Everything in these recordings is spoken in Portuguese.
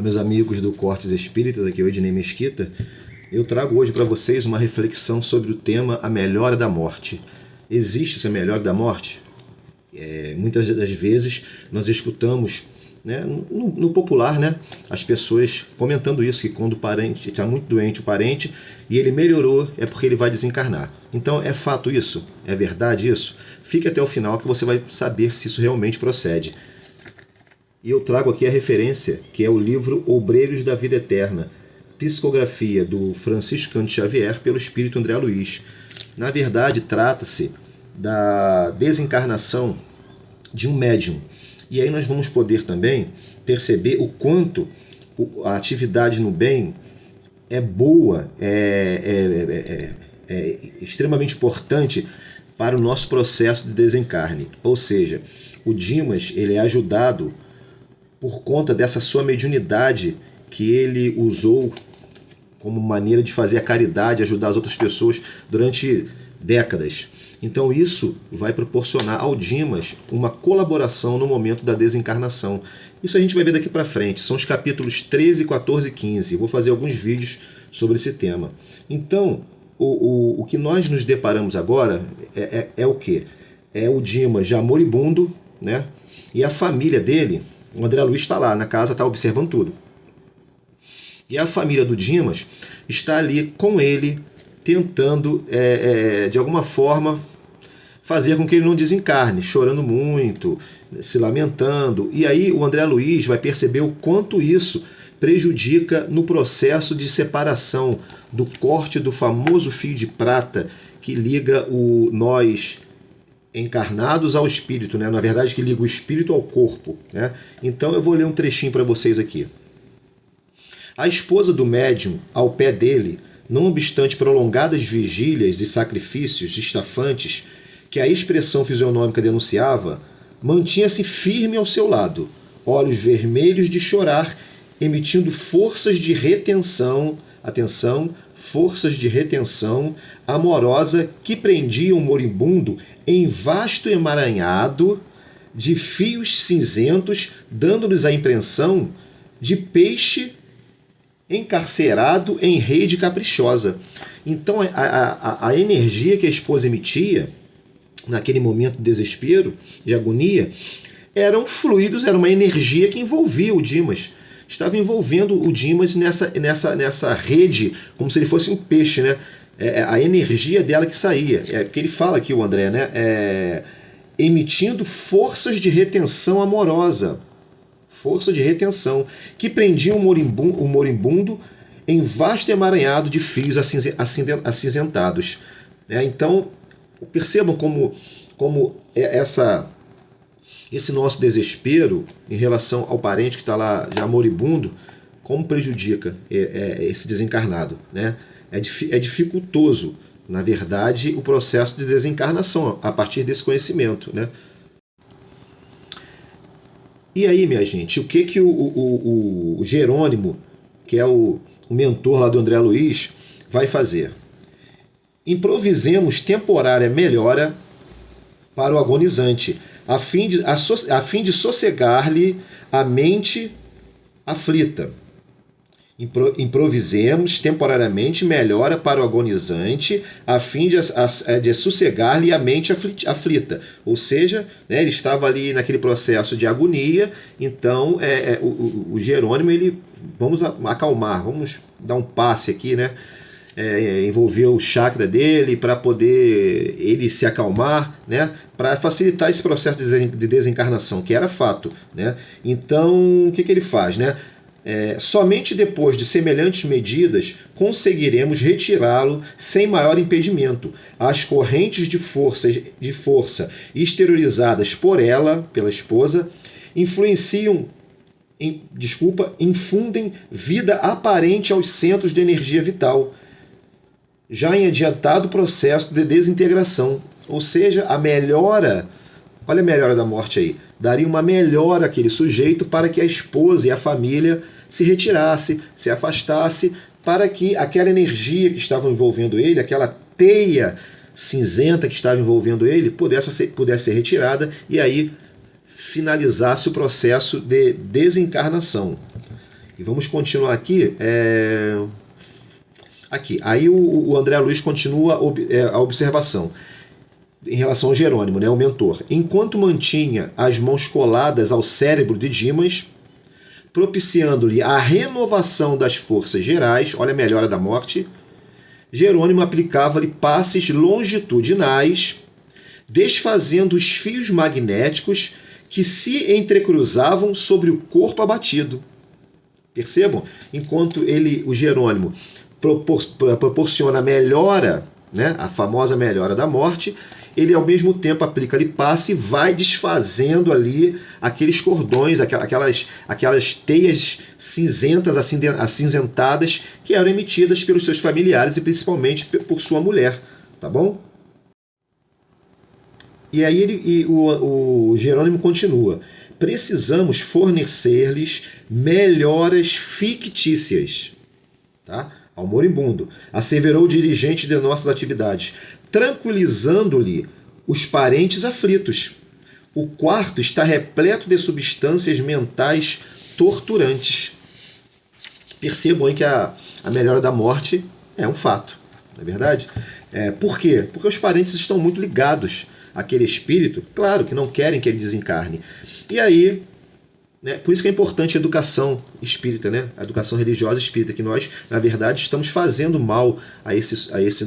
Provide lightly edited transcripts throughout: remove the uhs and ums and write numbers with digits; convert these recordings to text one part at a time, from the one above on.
meus amigos do Cortes Espíritas, aqui é o Ednei Mesquita. Eu trago hoje para vocês uma reflexão sobre o tema A Melhora da Morte. Existe essa melhora da morte? Muitas das vezes nós escutamos, né, no popular, né, as pessoas comentando isso, que quando o parente está muito doente, o parente, e ele melhorou, é porque ele vai desencarnar. Então é fato isso? É verdade isso? Fique até o final que você vai saber se isso realmente procede. E eu trago aqui a referência, que é o livro Obreiros da Vida Eterna, psicografia do Franciscano Xavier pelo Espírito André Luiz. Na verdade, trata-se da desencarnação de um médium. E aí nós vamos poder também perceber o quanto a atividade no bem é boa, é extremamente importante para o nosso processo de desencarne. Ou seja, o Dimas ele é ajudado por conta dessa sua mediunidade que ele usou como maneira de fazer a caridade, ajudar as outras pessoas durante décadas. Então isso vai proporcionar ao Dimas uma colaboração no momento da desencarnação. Isso a gente vai ver daqui para frente. São os capítulos 13, 14 e 15. Eu vou fazer alguns vídeos sobre esse tema. Então, o que nós nos deparamos agora é o quê? É o Dimas já moribundo, né? E a família dele, o André Luiz está lá na casa, está observando tudo. E a família do Dimas está ali com ele, tentando, de alguma forma, fazer com que ele não desencarne, chorando muito, se lamentando. E aí o André Luiz vai perceber o quanto isso prejudica no processo de separação do corte do famoso fio de prata que liga nós encarnados ao espírito, né? Na verdade, que liga o espírito ao corpo, né? Então eu vou ler um trechinho para vocês aqui. A esposa do médium, ao pé dele, não obstante prolongadas vigílias e sacrifícios estafantes que a expressão fisionômica denunciava, mantinha-se firme ao seu lado, olhos vermelhos de chorar, emitindo forças de retenção, atenção, forças de retenção amorosa que prendiam o moribundo em vasto emaranhado de fios cinzentos, dando-lhes a impressão de peixe encarcerado em rede caprichosa. Então a energia que a esposa emitia naquele momento de desespero, de agonia, eram fluidos, era uma energia que envolvia o Dimas. Estava envolvendo o Dimas nessa rede, como se ele fosse um peixe, né? A energia dela que saía. Porque ele fala aqui, o André, né? Emitindo forças de retenção amorosa. Força de retenção, que prendiam o moribundo em vasto emaranhado de fios acinzentados. Então, percebam como esse nosso desespero em relação ao parente que está lá já moribundo, como prejudica esse desencarnado, né? É dificultoso, na verdade, o processo de desencarnação a partir desse conhecimento, né? E aí, minha gente, o que o Jerônimo, que é o mentor lá do André Luiz, vai fazer? Improvisemos temporária melhora para o agonizante, a fim de sossegar-lhe a mente aflita. Improvisemos temporariamente melhora para o agonizante, a fim de sossegar-lhe a mente aflita. Ou seja, né, ele estava ali naquele processo de agonia, então o Jerônimo, vamos acalmar, vamos dar um passe aqui, né? Envolver o chakra dele para poder ele se acalmar, né? Para facilitar esse processo de desencarnação, que era fato, né? Então, o que ele faz, né? Somente depois de semelhantes medidas conseguiremos retirá-lo sem maior impedimento. As correntes de força exteriorizadas por ela, pela esposa, infundem vida aparente aos centros de energia vital, já em adiantado processo de desintegração. Ou seja, a melhora, olha a melhora da morte aí, daria uma melhora àquele sujeito para que a esposa e a família se retirasse, se afastasse, para que aquela energia que estava envolvendo ele, aquela teia cinzenta que estava envolvendo ele, pudesse ser retirada e aí finalizasse o processo de desencarnação. E vamos continuar aqui. Aqui. Aí o André Luiz continua a observação em relação ao Jerônimo, né, o mentor. Enquanto mantinha as mãos coladas ao cérebro de Dimas, propiciando-lhe a renovação das forças gerais, olha a melhora da morte, Jerônimo aplicava-lhe passes longitudinais, desfazendo os fios magnéticos que se entrecruzavam sobre o corpo abatido. Percebam? Enquanto o Jerônimo proporciona a melhora, né, a famosa melhora da morte, ele ao mesmo tempo aplica ali passe e vai desfazendo ali aqueles cordões, aquelas teias cinzentas, acinzentadas, que eram emitidas pelos seus familiares e principalmente por sua mulher, tá bom? E aí o Jerônimo continua: precisamos fornecer-lhes melhoras fictícias, tá? Ao moribundo, asseverou o dirigente de nossas atividades, tranquilizando-lhe os parentes aflitos. O quarto está repleto de substâncias mentais torturantes. Percebam aí que a melhora da morte é um fato, não é verdade? Por quê? Porque os parentes estão muito ligados àquele espírito, claro que não querem que ele desencarne. E aí, né, por isso que é importante a educação espírita, né? A educação religiosa espírita, que nós, na verdade, estamos fazendo mal a esse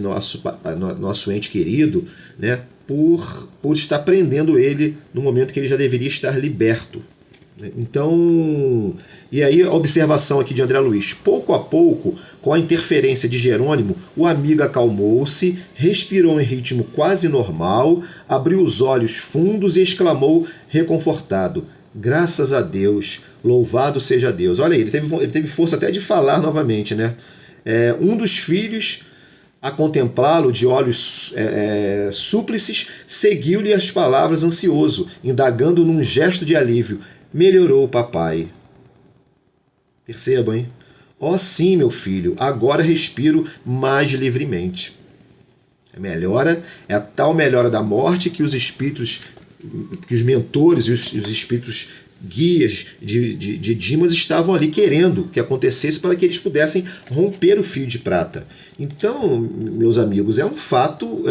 nosso ente querido, né? Por estar prendendo ele no momento que ele já deveria estar liberto. Então, e aí a observação aqui de André Luiz: pouco a pouco, com a interferência de Jerônimo, o amigo acalmou-se, respirou em ritmo quase normal, abriu os olhos fundos e exclamou reconfortado: graças a Deus, louvado seja Deus. Olha aí, ele teve força até de falar novamente, né? Um dos filhos, a contemplá-lo de olhos súplices, seguiu-lhe as palavras ansioso, indagando num gesto de alívio: melhorou, papai. Percebam, hein? Ó sim, meu filho, agora respiro mais livremente. É a tal melhora da morte que os espíritos, que os mentores e os espíritos guias de Dimas estavam ali querendo que acontecesse para que eles pudessem romper o fio de prata. Então, meus amigos, é um fato,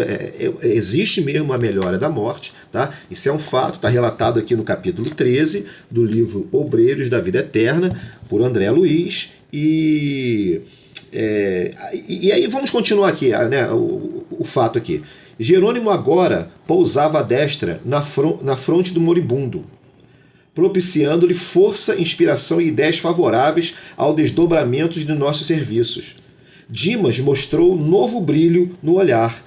existe mesmo a melhora da morte, tá? Isso é um fato, está relatado aqui no capítulo 13 do livro Obreiros da Vida Eterna, por André Luiz, e aí vamos continuar aqui, né, o fato aqui. Jerônimo agora pousava a destra na fronte do moribundo, propiciando-lhe força, inspiração e ideias favoráveis ao desdobramento de nossos serviços. Dimas mostrou novo brilho no olhar,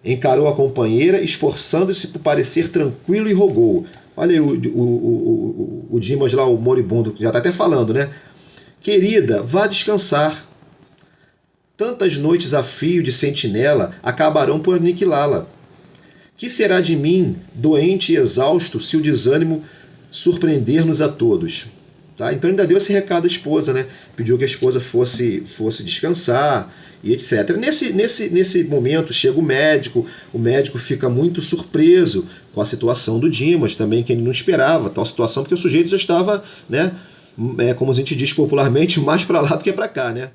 encarou a companheira, esforçando-se por parecer tranquilo, e rogou. Olha aí o Dimas lá, o moribundo, já está até falando, né? Querida, vá descansar. Tantas noites a fio de sentinela acabarão por aniquilá-la. Que será de mim, doente e exausto, se o desânimo surpreender-nos a todos? Tá? Então ainda deu esse recado à esposa, né? Pediu que a esposa fosse descansar e etc. Nesse momento chega o médico fica muito surpreso com a situação do Dimas, também que ele não esperava tal situação, porque o sujeito já estava, né, como a gente diz popularmente, mais para lá do que para cá, né?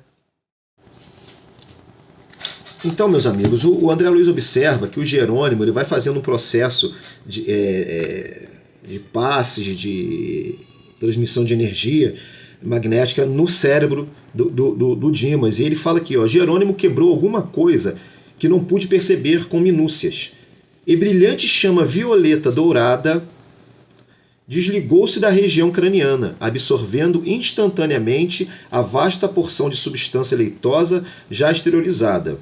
Então, meus amigos, o André Luiz observa que o Jerônimo ele vai fazendo um processo de passes, de transmissão de energia magnética no cérebro do Dimas. E ele fala aqui, ó: Jerônimo quebrou alguma coisa que não pude perceber com minúcias. E brilhante chama violeta dourada desligou-se da região craniana, absorvendo instantaneamente a vasta porção de substância leitosa já exteriorizada.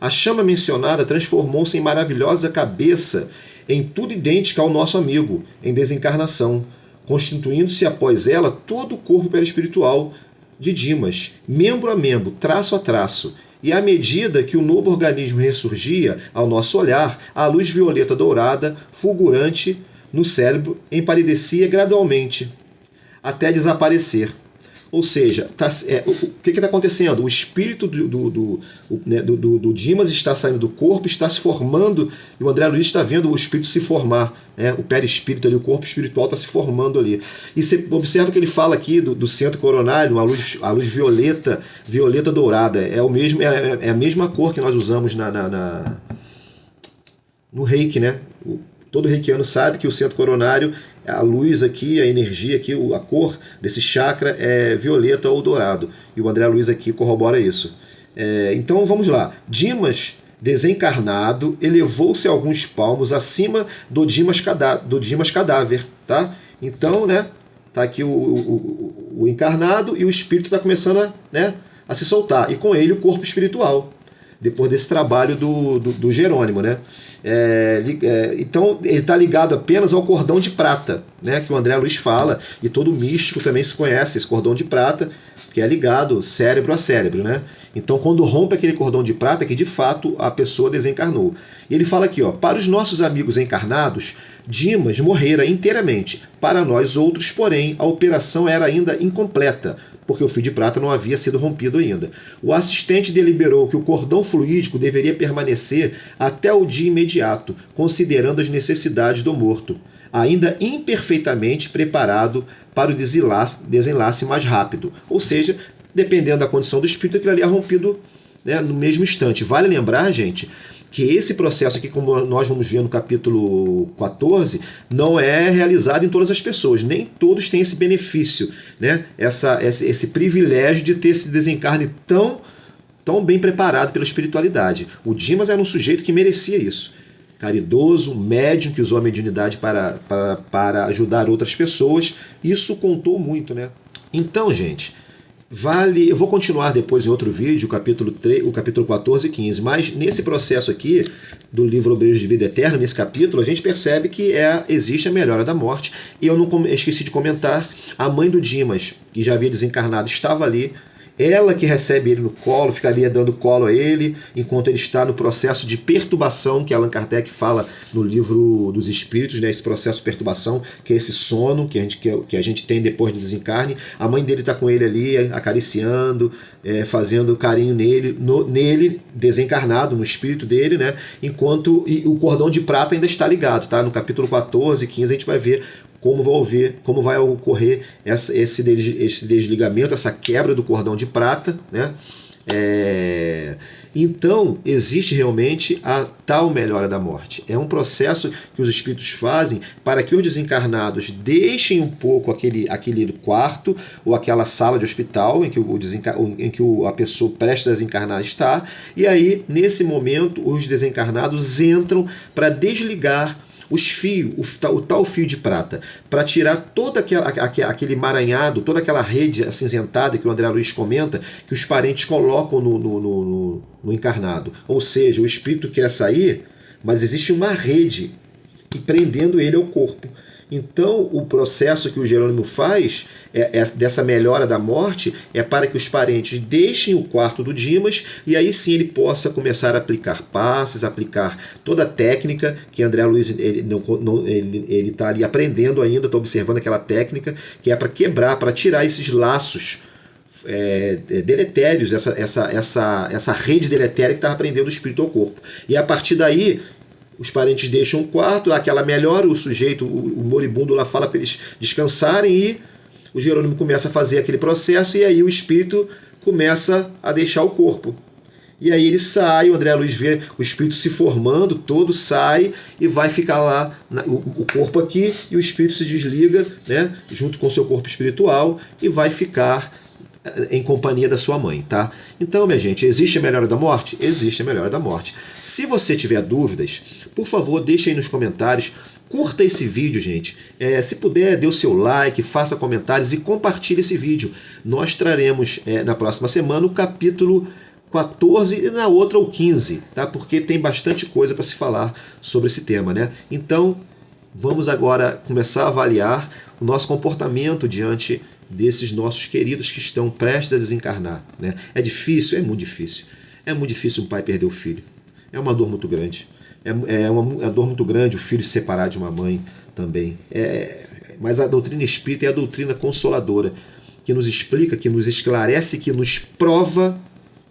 A chama mencionada transformou-se em maravilhosa cabeça, em tudo idêntica ao nosso amigo, em desencarnação, constituindo-se após ela todo o corpo perispiritual de Dimas, membro a membro, traço a traço, e à medida que o novo organismo ressurgia ao nosso olhar, a luz violeta dourada, fulgurante no cérebro, empalidecia gradualmente, até desaparecer. Ou seja, o que está acontecendo? O espírito do Dimas está saindo do corpo, está se formando, e o André Luiz está vendo o espírito se formar, né? O perispírito ali, o corpo espiritual está se formando ali. E você observa que ele fala aqui do centro coronário, a luz violeta, violeta dourada. É a mesma cor que nós usamos no reiki, né? Todo reikiano sabe que o centro coronário, a luz aqui, a energia aqui, a cor desse chakra é violeta ou dourado. E o André Luiz aqui corrobora isso. Então vamos lá. Dimas, desencarnado, elevou-se alguns palmos acima do Dimas cadáver. Tá? Então, né? Tá aqui o encarnado e o espírito está começando a se soltar. E com ele o corpo espiritual. Depois desse trabalho do Jerônimo, né? Então ele está ligado apenas ao cordão de prata, né? Que o André Luiz fala, e todo místico também se conhece esse cordão de prata, que é ligado cérebro a cérebro, né? Então quando rompe aquele cordão de prata, que de fato a pessoa desencarnou. E ele fala aqui, ó, para os nossos amigos encarnados, Dimas morrera inteiramente. Para nós outros, porém, a operação era ainda incompleta, porque o fio de prata não havia sido rompido ainda. O assistente deliberou que o cordão fluídico deveria permanecer até o dia imediato, considerando as necessidades do morto, ainda imperfeitamente preparado para o desenlace mais rápido. Ou seja, dependendo da condição do espírito, aquilo ali é rompido, né, no mesmo instante. Vale lembrar, gente, que esse processo aqui, como nós vamos ver no capítulo 14, não é realizado em todas as pessoas. Nem todos têm esse benefício, né? Esse privilégio de ter esse desencarne tão bem preparado pela espiritualidade. O Dimas era um sujeito que merecia isso. Caridoso, médium, que usou a mediunidade para ajudar outras pessoas. Isso contou muito, né? Então, gente, eu vou continuar depois em outro vídeo, o capítulo 14 e 15, mas nesse processo aqui do livro Obreiros de Vida Eterna, nesse capítulo, a gente percebe que existe a melhora da morte. E eu não esqueci de comentar, a mãe do Dimas, que já havia desencarnado, estava ali. Ela que recebe ele no colo, ficaria dando colo a ele, enquanto ele está no processo de perturbação, que Allan Kardec fala no livro dos Espíritos, né? Esse processo de perturbação, que é esse sono que a gente tem depois do desencarne. A mãe dele está com ele ali, acariciando, fazendo carinho nele, desencarnado, no espírito dele, né? Enquanto o cordão de prata ainda está ligado, tá? No capítulo 14 e 15 a gente vai ver como vai ocorrer esse desligamento, essa quebra do cordão de prata, né? Então, existe realmente a tal melhora da morte. É um processo que os espíritos fazem para que os desencarnados deixem um pouco aquele quarto ou aquela sala de hospital em que a pessoa prestes a desencarnar está, e aí, nesse momento, os desencarnados entram para desligar os fios, o tal fio de prata, para tirar todo aquele emaranhado, toda aquela rede acinzentada que o André Luiz comenta, que os parentes colocam no encarnado. Ou seja, o espírito quer sair, mas existe uma rede prendendo ele ao corpo. Então, o processo que o Jerônimo faz, dessa melhora da morte, é para que os parentes deixem o quarto do Dimas, e aí sim ele possa começar a aplicar passes, aplicar toda a técnica que André Luiz ele está ali aprendendo ainda, está observando aquela técnica, que é para quebrar, para tirar esses laços deletérios, essa rede deletéria que está prendendo o espírito ao corpo. E a partir daí, os parentes deixam o quarto, aquela melhora, o sujeito, o moribundo lá fala para eles descansarem, e o Jerônimo começa a fazer aquele processo, e aí o espírito começa a deixar o corpo. E aí ele sai, o André Luiz vê o espírito se formando, todo sai e vai ficar lá, o corpo aqui, e o espírito se desliga, né, junto com o seu corpo espiritual, e vai ficar em companhia da sua mãe, tá? Então, minha gente, existe a melhora da morte? Existe a melhora da morte. Se você tiver dúvidas, por favor, deixe aí nos comentários. Curta esse vídeo, gente. Se puder, dê o seu like, faça comentários e compartilhe esse vídeo. Nós traremos na próxima semana o capítulo 14 e na outra o 15, tá? Porque tem bastante coisa para se falar sobre esse tema, né? Então, vamos agora começar a avaliar o nosso comportamento diante desses nossos queridos que estão prestes a desencarnar, né? É difícil? É muito difícil. É muito difícil um pai perder o filho. É uma dor muito grande. É uma dor muito grande o filho se separar de uma mãe também. Mas a doutrina espírita é a doutrina consoladora. que nos explica, que nos esclarece, que nos prova,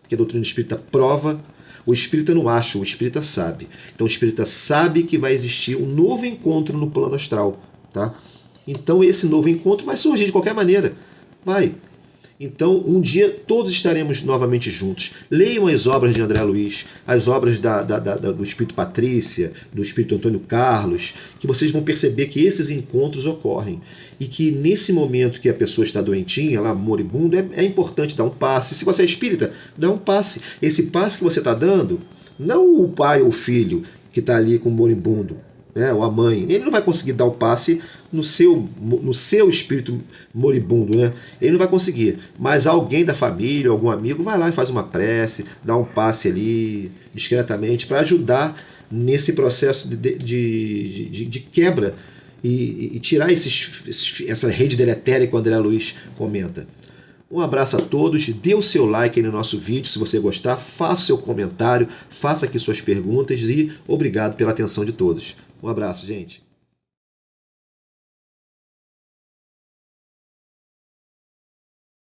que a doutrina espírita prova. O espírita não acha, o espírita sabe. Então o espírita sabe que vai existir um novo encontro no plano astral. Tá? Então esse novo encontro vai surgir de qualquer maneira. Vai. Então, um dia todos estaremos novamente juntos. Leiam as obras de André Luiz, as obras do Espírito Patrícia, do Espírito Antônio Carlos, que vocês vão perceber que esses encontros ocorrem. E que nesse momento que a pessoa está doentinha, lá moribunda, é importante dar um passe. Se você é espírita, dá um passe. Esse passe que você está dando, não o pai ou o filho que está ali com o moribundo, né, ou a mãe, ele não vai conseguir dar o passe no seu espírito moribundo, né? Ele não vai conseguir, mas alguém da família, algum amigo, vai lá e faz uma prece, dá um passe ali, discretamente, para ajudar nesse processo de quebra e tirar essa rede deletéria que o André Luiz comenta. Um abraço a todos, dê o seu like aí no nosso vídeo, se você gostar, faça o seu comentário, faça aqui suas perguntas e obrigado pela atenção de todos. Um abraço, gente.